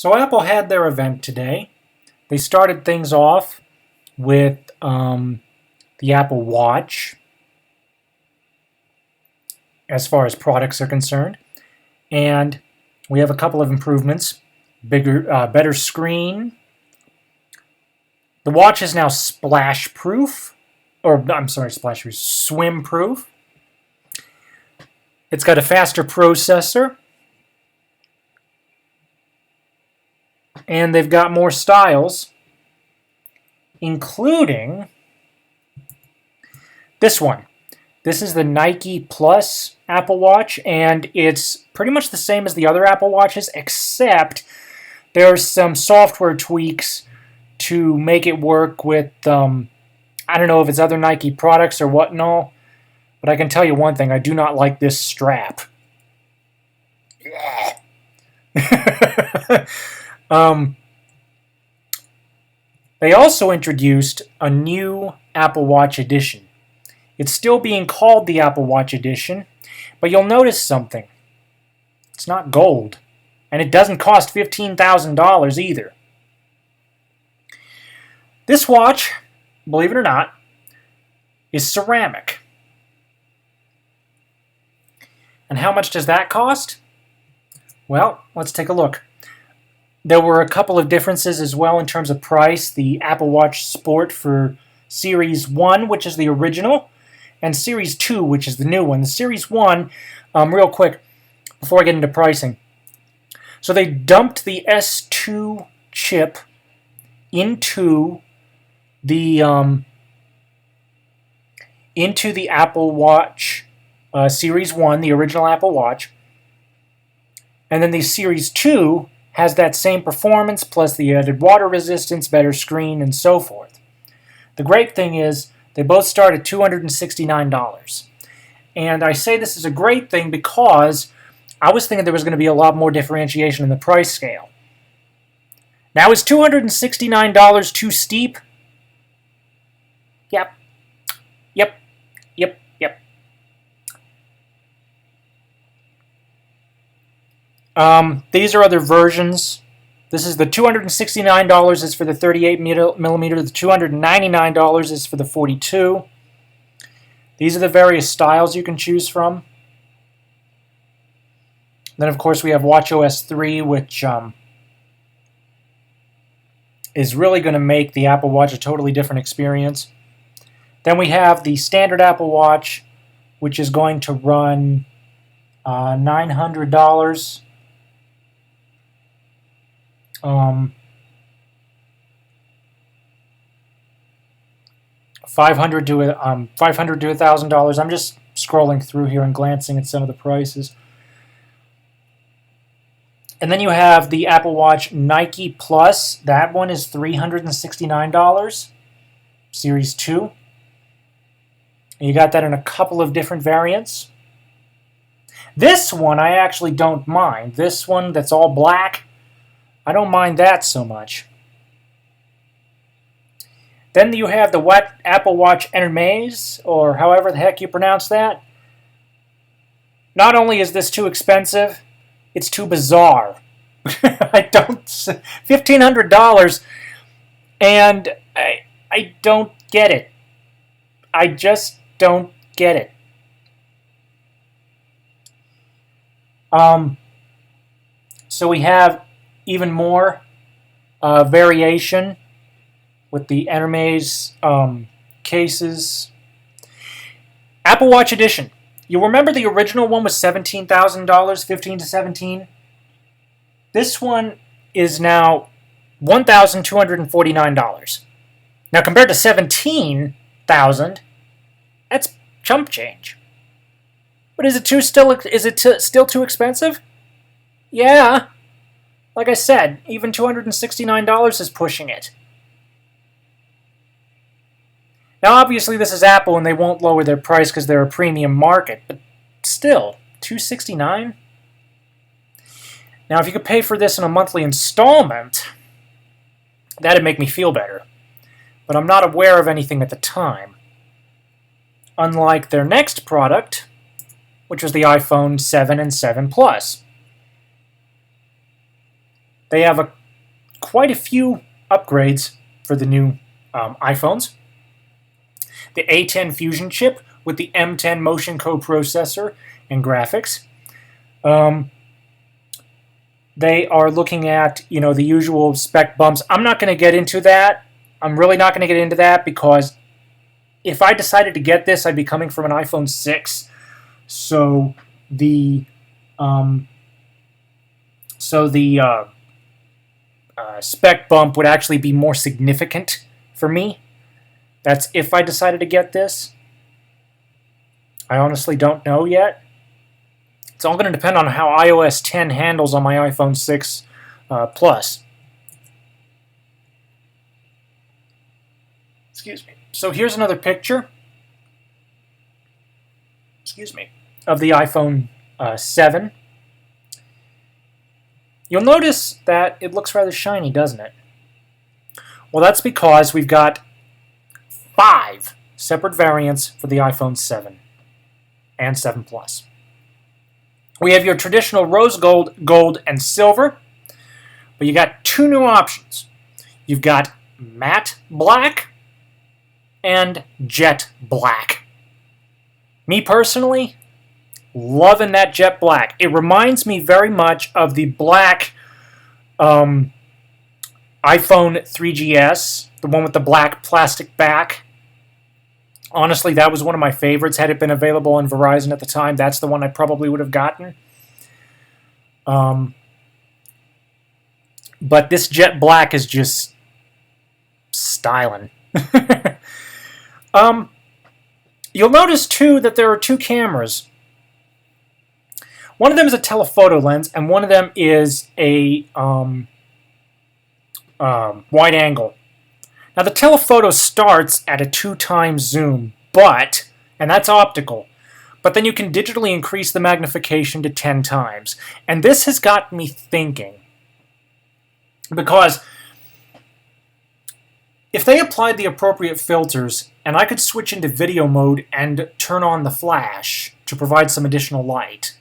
So Apple had their event today. They started things off with the Apple Watch as far as products are concerned. And we have a couple of improvements. Better screen. The watch is now splash proof. Splash proof, swim proof. It's got a faster processor. And they've got more styles, including this one. This is the Nike Plus Apple Watch, and it's pretty much the same as the other Apple Watches, except there's some software tweaks to make it work with, I don't know if it's other Nike products or what and all, but I can tell you one thing, I do not like this strap. They also introduced a new Apple Watch edition. It's still being called the Apple Watch edition, but you'll notice something. It's not gold, and it doesn't cost $15,000 either. This watch, believe it or not, is ceramic. And how much does that cost? Well, let's take a look. There were a couple of differences as well in terms of price. The Apple Watch Sport for Series 1, which is the original, and Series 2, which is the new one. The Series 1, real quick, before I get into pricing. So they dumped the S2 chip into the Apple Watch Series 1, the original Apple Watch. And then the Series 2 has that same performance, plus the added water resistance, better screen, and so forth. The great thing is, they both start at $269. And I say this is a great thing because I was thinking there was going to be a lot more differentiation in the price scale. Now, is $269 too steep? Yep. These are other versions. This is the $269 is for the 38 millimeter. The $299 is for the 42. These are the various styles you can choose from. Then, of course, we have watchOS 3, which is really going to make the Apple Watch a totally different experience. Then we have the standard Apple Watch, which is going to run $900. $500 to $1,000. I'm just scrolling through here and glancing at some of the prices. And then you have the Apple Watch Nike Plus. That one is $369. Series 2. And you got that in a couple of different variants. This one I actually don't mind. This one that's all black, I don't mind that so much. Then you have the Apple Watch Hermes, or however the heck you pronounce that. Not only is this too expensive, it's too bizarre. $1,500, and I don't get it. I just don't get it. So we have even more variation with the Hermes cases. Apple Watch Edition. You remember the original one was $17,000, $15 to $17,000? This one is now $1,249. Now compared to $17,000, that's chump change. But is it still too expensive? Yeah. Like I said, even $269 is pushing it. Now, obviously, this is Apple, and they won't lower their price because they're a premium market. But still, $269? Now, if you could pay for this in a monthly installment, that'd make me feel better. But I'm not aware of anything at the time. Unlike their next product, which was the iPhone 7 and 7 Plus. They have quite a few upgrades for the new iPhones. The A10 Fusion chip with the M10 motion coprocessor and graphics. They are looking at, the usual spec bumps. I'm not going to get into that. I'm really not going to get into that because if I decided to get this, I'd be coming from an iPhone 6. So the spec bump would actually be more significant for me. That's if I decided to get this. I honestly don't know yet. It's all going to depend on how iOS 10 handles on my iPhone 6 Plus. Excuse me. So here's another picture. Excuse me. Of the iPhone 7. You'll notice that it looks rather shiny, doesn't it? Well, that's because we've got 5 separate variants for the iPhone 7 and 7 Plus. We have your traditional rose gold, gold, and silver, but you got 2 new options. You've got matte black and jet black. Me personally, loving that jet black. It reminds me very much of the black iPhone 3GS, the one with the black plastic back. Honestly, that was one of my favorites. Had it been available on Verizon at the time, that's the one I probably would have gotten. But this jet black is just styling. You'll notice, too, that there are 2 cameras. One of them is a telephoto lens, and one of them is a wide angle. Now, the telephoto starts at a 2x zoom, and that's optical, but then you can digitally increase the magnification to 10 times. And this has got me thinking, because if they applied the appropriate filters, and I could switch into video mode and turn on the flash to provide some additional light,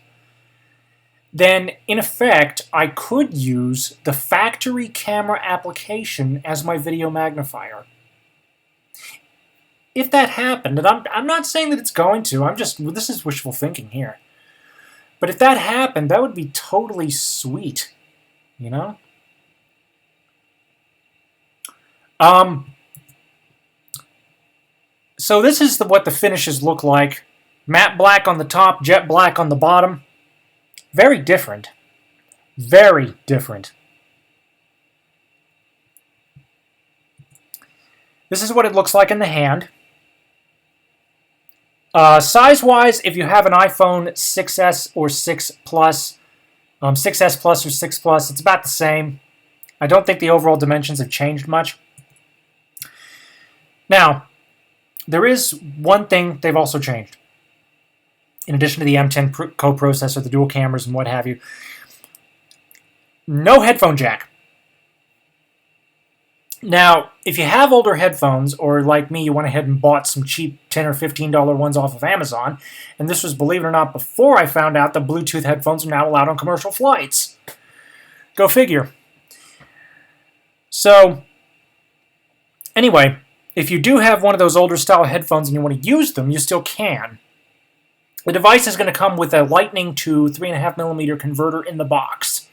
then, in effect, I could use the factory camera application as my video magnifier. If that happened, and I'm not saying that it's going to, this is wishful thinking here. But if that happened, that would be totally sweet, So this is what the finishes look like. Matte black on the top, jet black on the bottom. Very different. Very different. This is what it looks like in the hand. Size-wise, if you have an iPhone 6S or 6 Plus, 6S Plus or 6 Plus, it's about the same. I don't think the overall dimensions have changed much. Now, there is one thing they've also changed. In addition to the M10 coprocessor, the dual cameras, and what have you. No headphone jack. Now, if you have older headphones, or like me, you went ahead and bought some cheap $10 or $15 ones off of Amazon, and this was, believe it or not, before I found out that Bluetooth headphones are now allowed on commercial flights. Go figure. So, anyway, if you do have one of those older style headphones and you want to use them, you still can. The device is going to come with a Lightning to 3.5mm converter in the box.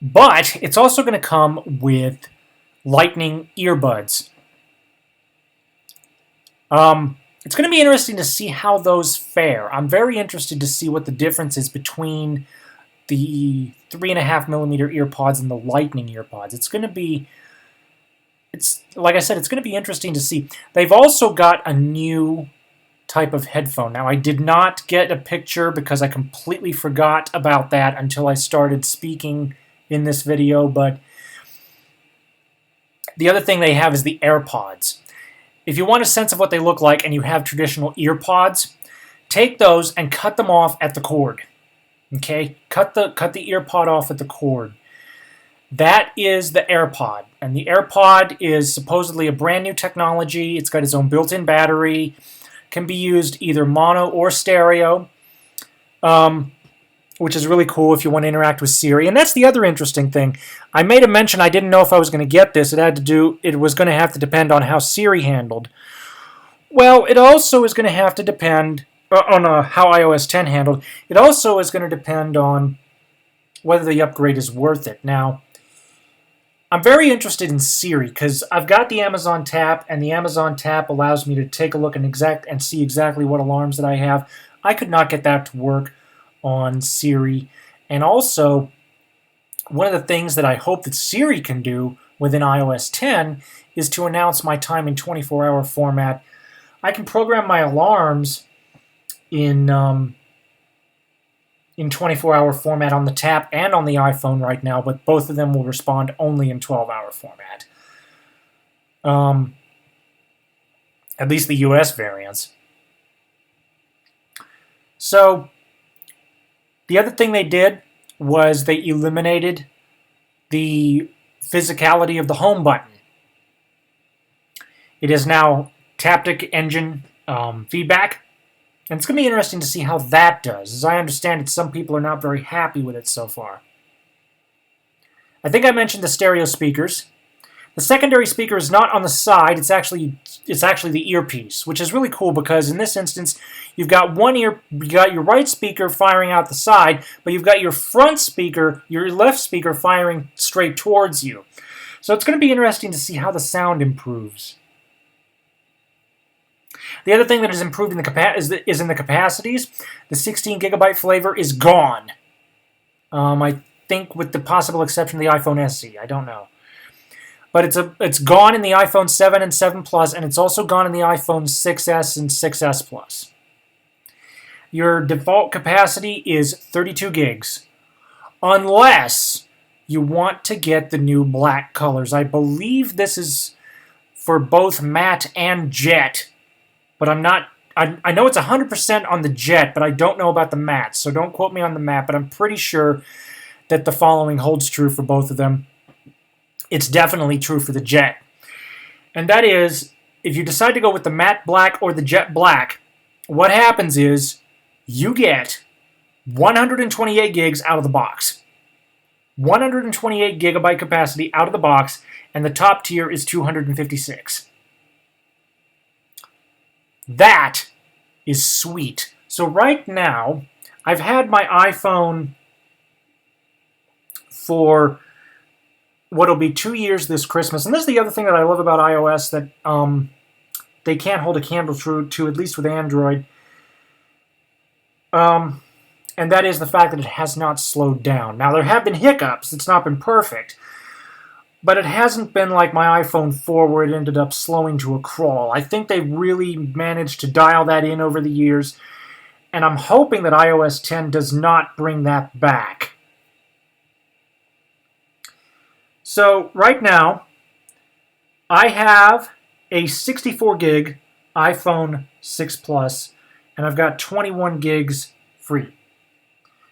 But it's also going to come with Lightning earbuds. It's going to be interesting to see how those fare. I'm very interested to see what the difference is between the 3.5mm earpods and the Lightning earpods. Like I said, it's going to be interesting to see. They've also got a new type of headphone. Now, I did not get a picture because I completely forgot about that until I started speaking in this video, but the other thing they have is the AirPods. If you want a sense of what they look like and you have traditional earpods, take those and cut them off at the cord. Okay? Cut the earpod off at the cord. That is the AirPod. And the AirPod is supposedly a brand new technology. It's got its own built-in battery. Can be used either mono or stereo. What which is really cool if you want to interact with Siri. And that's the other interesting thing. I made a mention I didn't know if I was going to get this. It was going to have to depend on how Siri handled. Well, it also is going to have to depend on how iOS 10 handled. It also is going to depend on whether the upgrade is worth it. Now, I'm very interested in Siri because I've got the Amazon Tap, and the Amazon Tap allows me to take a look and see exactly what alarms that I have. I could not get that to work on Siri. And also, one of the things that I hope that Siri can do within iOS 10 is to announce my time in 24-hour format. I can program my alarms in 24-hour format on the Tap and on the iPhone right now, but both of them will respond only in 12-hour format. At least the US variants. So, the other thing they did was they eliminated the physicality of the home button. It is now Taptic Engine feedback. And it's going to be interesting to see how that does. As I understand it, some people are not very happy with it so far. I think I mentioned the stereo speakers. The secondary speaker is not on the side. It's actually the earpiece, which is really cool because in this instance, you've got your right speaker firing out the side, but you've got your front speaker, your left speaker firing straight towards you. So it's going to be interesting to see how the sound improves. The other thing that is improved in is in the capacities. The 16 gigabyte flavor is gone. I think with the possible exception of the iPhone SE. I don't know. But it's gone in the iPhone 7 and 7 Plus, and it's also gone in the iPhone 6s and 6s Plus. Your default capacity is 32 gigs. Unless you want to get the new black colors. I believe this is for both matte and jet. But I know it's 100% on the jet, but I don't know about the matte. So don't quote me on the matte, but I'm pretty sure that the following holds true for both of them. It's definitely true for the jet. And that is, if you decide to go with the matte black or the jet black, what happens is you get 128 gigs out of the box. 128 gigabyte capacity out of the box, and the top tier is 256. That is sweet. So right now, I've had my iPhone for what'll be 2 years this Christmas. And this is the other thing that I love about iOS that they can't hold a candle to, at least with Android. And that is the fact that it has not slowed down. Now, there have been hiccups. It's not been perfect. But it hasn't been like my iPhone 4 where it ended up slowing to a crawl. I think they really managed to dial that in over the years. And I'm hoping that iOS 10 does not bring that back. So right now, I have a 64 gig iPhone 6 Plus, and I've got 21 gigs free.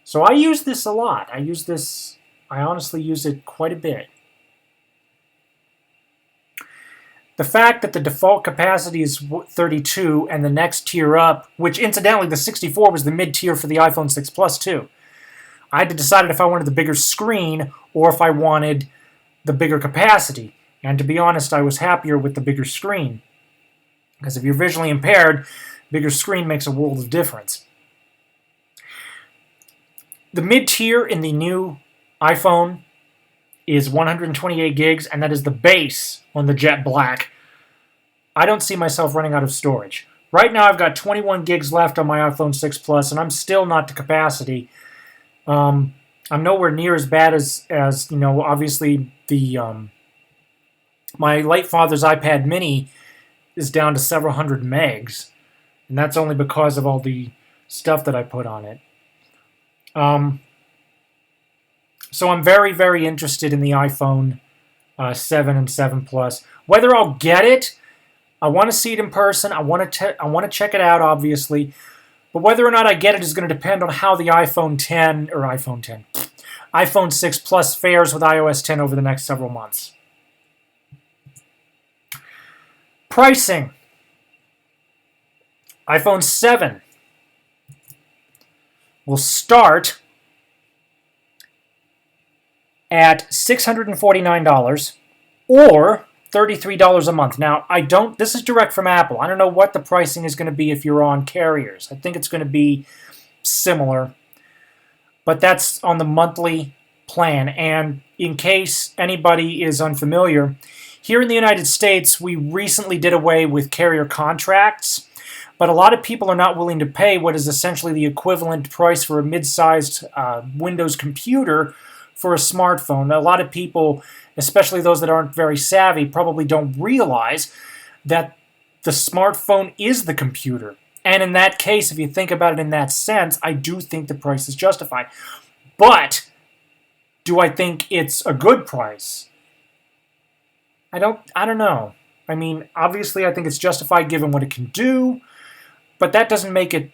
So I use this a lot. I honestly use it quite a bit. The fact that the default capacity is 32 and the next tier up, which incidentally the 64 was the mid-tier for the iPhone 6 Plus too. I had to decide if I wanted the bigger screen or if I wanted the bigger capacity. And to be honest, I was happier with the bigger screen. Because if you're visually impaired, bigger screen makes a world of difference. The mid-tier in the new iPhone is 128 gigs, and that is the base on the Jet Black. I don't see myself running out of storage. Right now, I've got 21 gigs left on my iPhone 6 Plus, and I'm still not to capacity. I'm nowhere near as bad as obviously my late father's iPad Mini is down to several hundred megs, and that's only because of all the stuff that I put on it. So I'm very, very interested in the iPhone 7 and 7 Plus. Whether I'll get it, I want to see it in person. I want to check it out, obviously. But whether or not I get it is going to depend on how the iPhone 6 Plus fares with iOS 10 over the next several months. Pricing. iPhone 7 will start at $649 or $33 a month. Now, this is direct from Apple. I don't know what the pricing is going to be if you're on carriers. I think it's going to be similar, but that's on the monthly plan. And in case anybody is unfamiliar, here in the United States, we recently did away with carrier contracts, but a lot of people are not willing to pay what is essentially the equivalent price for a mid-sized Windows computer for a smartphone. A lot of people, especially those that aren't very savvy, probably don't realize that the smartphone is the computer. And in that case, if you think about it in that sense, I do think the price is justified. But do I think it's a good price? I don't know. I mean, obviously I think it's justified given what it can do, but that doesn't make it,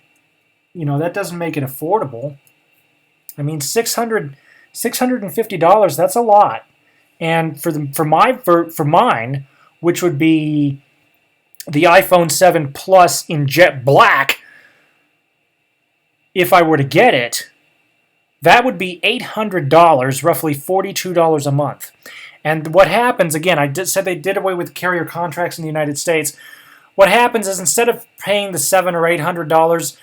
affordable. I mean, $650, that's a lot. And for mine, which would be the iPhone 7 Plus in jet black, if I were to get it, that would be $800, roughly $42 a month. And what happens, again, said they did away with carrier contracts in the United States. What happens is instead of paying the $700 or $800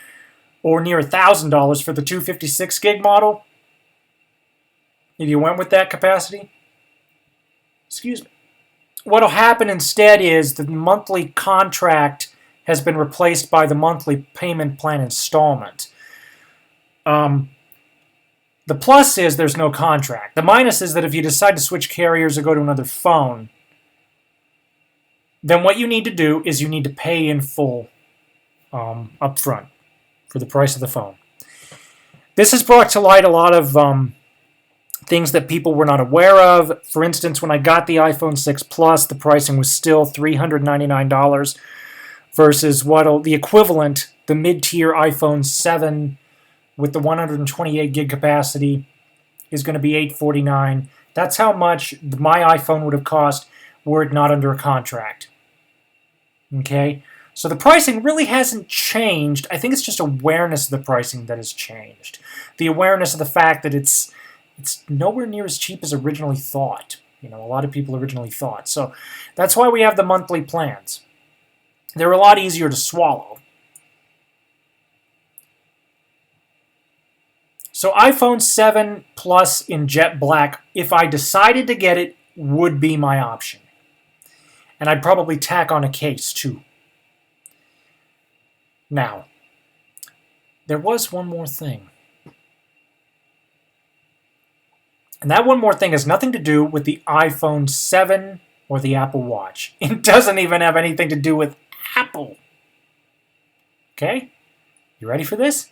or near $1,000 for the 256 gig model, if you went with that capacity, what'll happen instead is the monthly contract has been replaced by the monthly payment plan installment. The plus is there's no contract. The minus is that if you decide to switch carriers or go to another phone, then what you need to do is you need to pay in full up front for the price of the phone. This has brought to light a lot of things that people were not aware of. For instance, when I got the iPhone 6 Plus, the pricing was still $399 versus the equivalent, the mid-tier iPhone 7 with the 128 gig capacity is going to be $849. That's how much my iPhone would have cost were it not under a contract. Okay? So the pricing really hasn't changed. I think it's just awareness of the pricing that has changed. The awareness of the fact that it's nowhere near as cheap as originally thought. A lot of people originally thought. So that's why we have the monthly plans. They're a lot easier to swallow. So iPhone 7 Plus in jet black, if I decided to get it, would be my option. And I'd probably tack on a case too. Now, there was one more thing. And that one more thing has nothing to do with the iPhone 7 or the Apple Watch. It doesn't even have anything to do with Apple. Okay? You ready for this?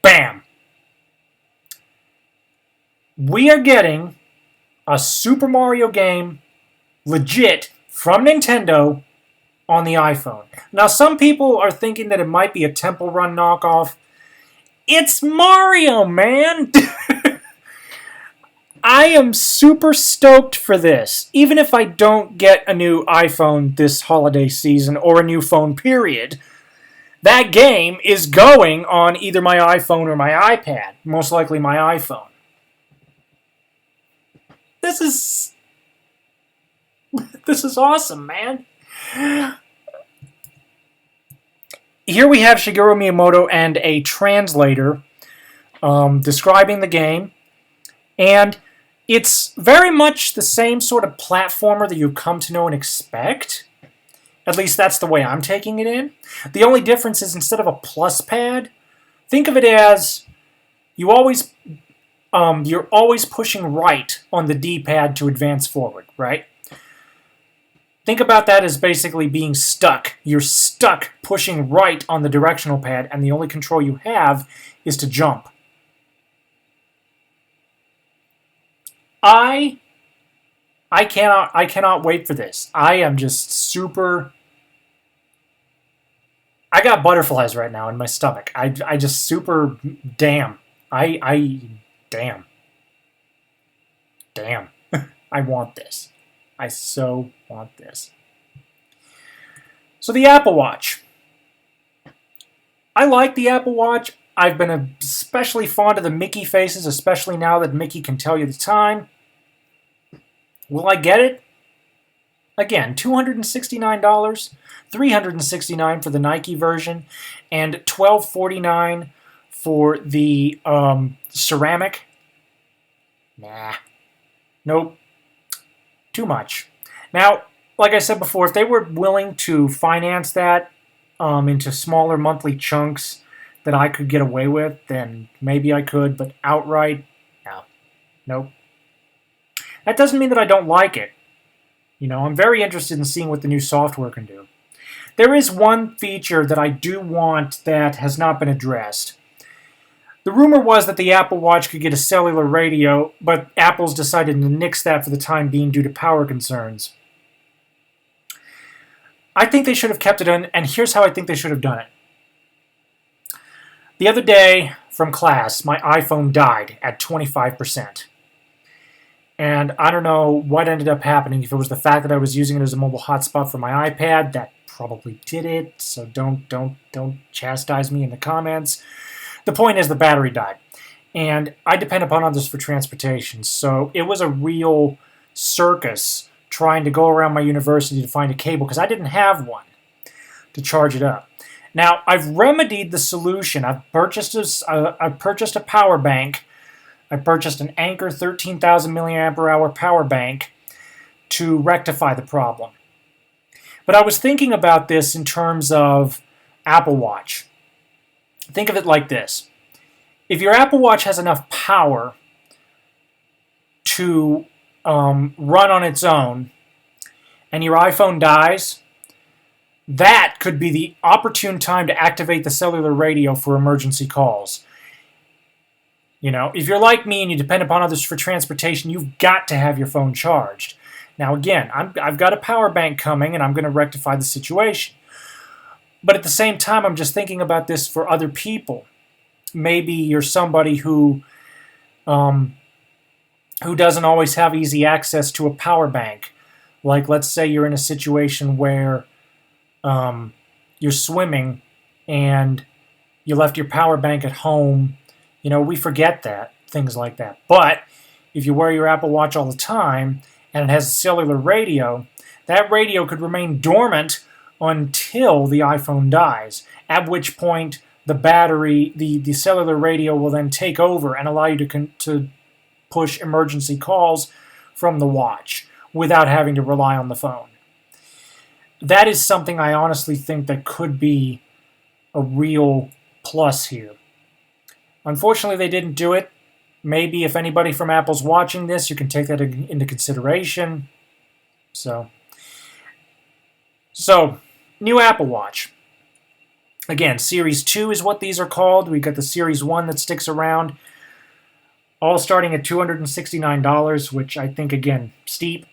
Bam! We are getting a Super Mario game, legit, from Nintendo on the iPhone. Now, some people are thinking that it might be a Temple Run knockoff. It's Mario, man! I am super stoked for this. Even if I don't get a new iPhone this holiday season or a new phone, period, that game is going on either my iPhone or my iPad. Most likely my iPhone. This is awesome, man. Here we have Shigeru Miyamoto and a translator describing the game. And it's very much the same sort of platformer that you come to know and expect. At least that's the way I'm taking it in. The only difference is instead of a plus pad, think of it as you're always pushing right on the D-pad to advance forward, right? Think about that as basically being stuck. You're stuck pushing right on the directional pad, and the only control you have is to jump. I cannot wait for this. I am just super... I got butterflies right now in my stomach. I just super... Damn. Damn. I want this. I so want this. So the Apple Watch. I like the Apple Watch. I've been especially fond of the Mickey faces, especially now that Mickey can tell you the time. Will I get it? Again, $269, $369 for the Nike version, and $1249 for the ceramic. Nah. Nope. Too much. Now, like I said before, if they were willing to finance that into smaller monthly chunks that I could get away with, then maybe I could, but outright, no. Nope. That doesn't mean that I don't like it. You know, I'm very interested in seeing what the new software can do. There is one feature that I do want that has not been addressed. The rumor was that the Apple Watch could get a cellular radio, but Apple's decided to nix that for the time being due to power concerns. I think they should have kept it in, and here's how I think they should have done it. The other day from class, my iPhone died at 25%. And I don't know what ended up happening. If it was the fact that I was using it as a mobile hotspot for my iPad, that probably did it. So don't chastise me in the comments. The point is the battery died. And I depend upon others for transportation. So it was a real circus trying to go around my university to find a cable because I didn't have one to charge it up. Now, I've remedied the solution. I've purchased a power bank. I purchased an Anker 13,000 milliamp hour power bank to rectify the problem. But I was thinking about this in terms of Apple Watch. Think of it like this. If your Apple Watch has enough power to run on its own and your iPhone dies, that could be the opportune time to activate the cellular radio for emergency calls. You know, if you're like me and you depend upon others for transportation, you've got to have your phone charged. Now, again, I've got a power bank coming, and I'm going to rectify the situation. But at the same time, I'm just thinking about this for other people. Maybe you're somebody who doesn't always have easy access to a power bank. Like, let's say you're in a situation where you're swimming and you left your power bank at home. You know, we forget that, things like that. But if you wear your Apple Watch all the time and it has a cellular radio, that radio could remain dormant until the iPhone dies, at which point the battery, the cellular radio will then take over and allow you to push emergency calls from the watch without having to rely on the phone. That is something I honestly think that could be a real plus here. Unfortunately, they didn't do it. Maybe if anybody from Apple's watching this, you can take that into consideration. So, new Apple Watch. Again, Series 2 is what these are called. We got the Series 1 that sticks around. All starting at $269, which I think, again, steep.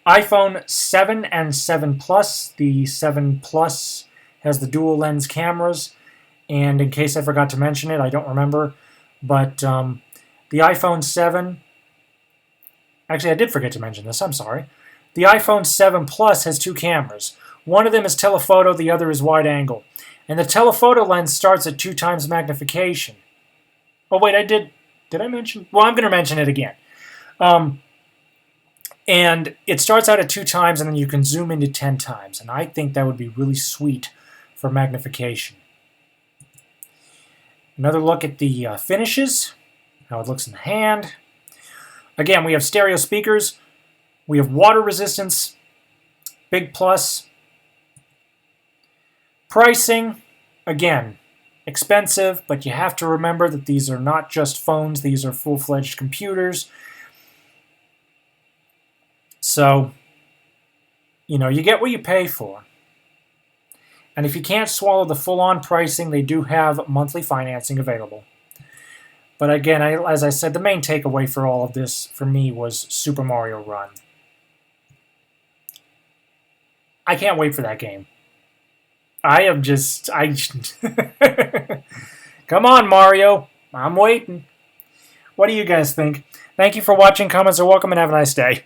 iPhone 7 and 7 Plus. The 7 Plus has the dual lens cameras, and in case I forgot to mention it, I don't remember, but the iPhone 7, actually I did forget to mention this, I'm sorry. The iPhone 7 Plus has two cameras. One of them is telephoto, the other is wide angle. And the telephoto lens starts at 2 times magnification. Oh wait, did I mention? Well, I'm going to mention it again. And it starts out at 2 times, and then you can zoom into 10 times. And I think that would be really sweet for magnification. Another look at the finishes, how it looks in the hand. Again, we have stereo speakers. We have water resistance, big plus. Pricing, again, expensive, but you have to remember that these are not just phones. These are full-fledged computers. So, you know, you get what you pay for. And if you can't swallow the full-on pricing, they do have monthly financing available. But again, as I said, the main takeaway for all of this, for me, was Super Mario Run. I can't wait for that game. Come on, Mario. I'm waiting. What do you guys think? Thank you for watching. Comments are welcome, and have a nice day.